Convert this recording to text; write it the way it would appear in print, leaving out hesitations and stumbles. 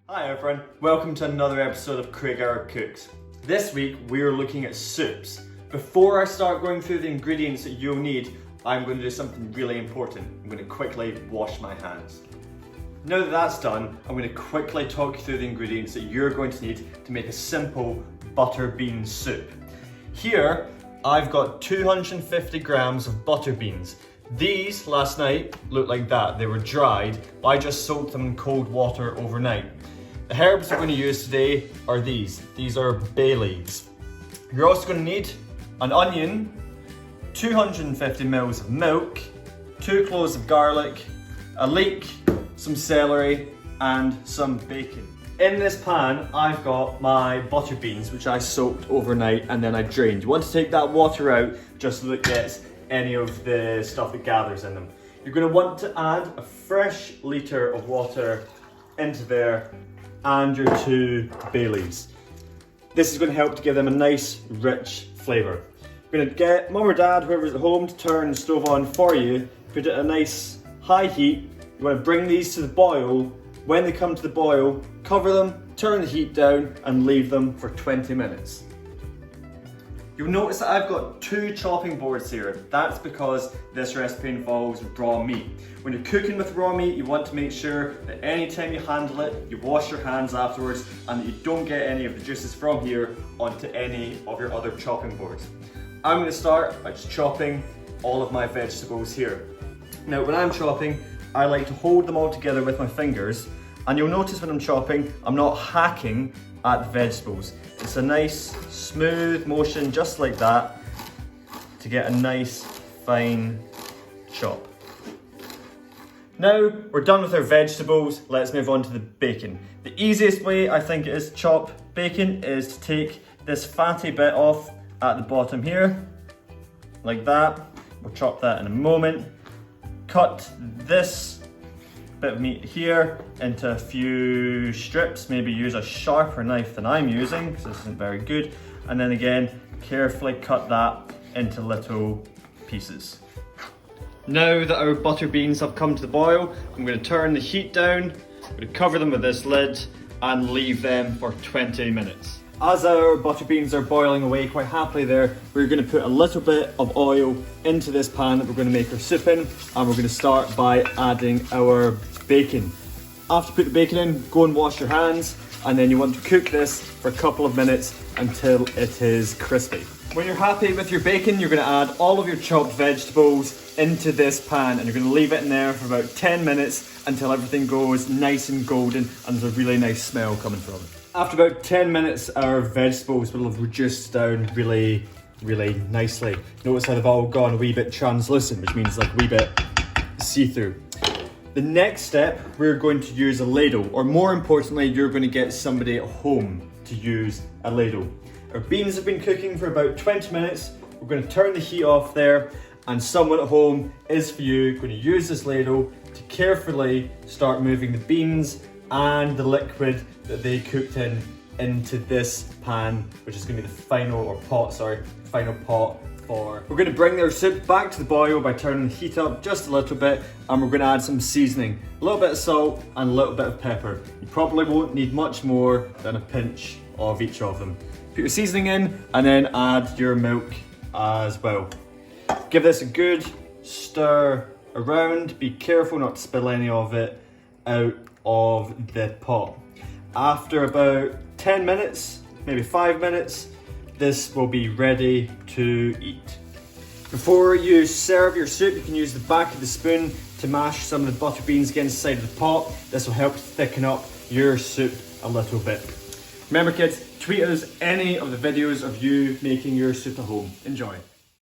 Hi everyone, welcome to another episode of Greig Cooks. This week we're looking at soups. Before I start going through the ingredients that you'll need, I'm going to do something really important. I'm going to quickly wash my hands. Now that that's done, I'm going to quickly talk you through the ingredients that you're going to need to make a simple butter bean soup. Here, I've got 250 grams of butter beans. These, last night, looked like that. They were dried, but I just soaked them in cold water overnight. The herbs we're going to use today are these. These are bay leaves. You're also going to need an onion, 250 ml of milk, 2 cloves of garlic, a leek, some celery, and some bacon. In this pan, I've got my butter beans, which I soaked overnight and then I drained. You want to take that water out just so that it gets any of the stuff that gathers in them. You're going to want to add a fresh litre of water into there and your 2 bay leaves. This is going to help to give them a nice, rich flavour. You're going to get mum or dad, whoever's at home, to turn the stove on for you, put it at a nice high heat. You want to bring these to the boil. When they come to the boil, cover them, turn the heat down and leave them for 20 minutes. You'll notice that I've got 2 chopping boards here. That's because this recipe involves raw meat. When you're cooking with raw meat, you want to make sure that anytime you handle it, you wash your hands afterwards and that you don't get any of the juices from here onto any of your other chopping boards. I'm going to start by just chopping all of my vegetables here. Now, when I'm chopping, I like to hold them all together with my fingers, and you'll notice when I'm chopping, I'm not hacking at the vegetables. It's a nice smooth motion just like that to get a nice fine chop. Now we're done with our vegetables, let's move on to the bacon. The easiest way I think it is to chop bacon is to take this fatty bit off at the bottom here, like that. We'll chop that in a moment. Cut this bit of meat here into a few strips, maybe use a sharper knife than I'm using because this isn't very good, and then again carefully cut that into little pieces. Now that our butter beans have come to the boil, I'm going to turn the heat down, I'm going to cover them with this lid and leave them for 20 minutes. As our butter beans are boiling away quite happily there, we're going to put a little bit of oil into this pan that we're going to make our soup in, and we're going to start by adding our bacon. After you put the bacon in, go and wash your hands, and then you want to cook this for a couple of minutes until it is crispy. When you're happy with your bacon, you're going to add all of your chopped vegetables into this pan, and you're going to leave it in there for about 10 minutes until everything goes nice and golden and there's a really nice smell coming from it. After about 10 minutes, our vegetables will have reduced down really nicely. Notice how they've all gone a wee bit translucent, which means like a wee bit see-through. The next step, we're going to use a ladle, or more importantly, you're going to get somebody at home to use a ladle. Our beans have been cooking for about 20 minutes. We're going to turn the heat off there, and someone at home is for you going to use this ladle to carefully start moving the beans and the liquid that they cooked in into this pan, which is going to be the final pot for. We're going to bring their soup back to the boil by turning the heat up just a little bit, and we're going to add some seasoning, a little bit of salt and a little bit of pepper. You probably won't need much more than a pinch of each of them. Put your seasoning in and then add your milk as well. Give this a good stir around. Be careful not to spill any of it out of the pot. After about 10 minutes, maybe 5 minutes, this will be ready to eat. Before you serve your soup, you can use the back of the spoon to mash some of the butter beans against the side of the pot. This will help thicken up your soup a little bit. Remember kids, tweet us any of the videos of you making your soup at home. Enjoy.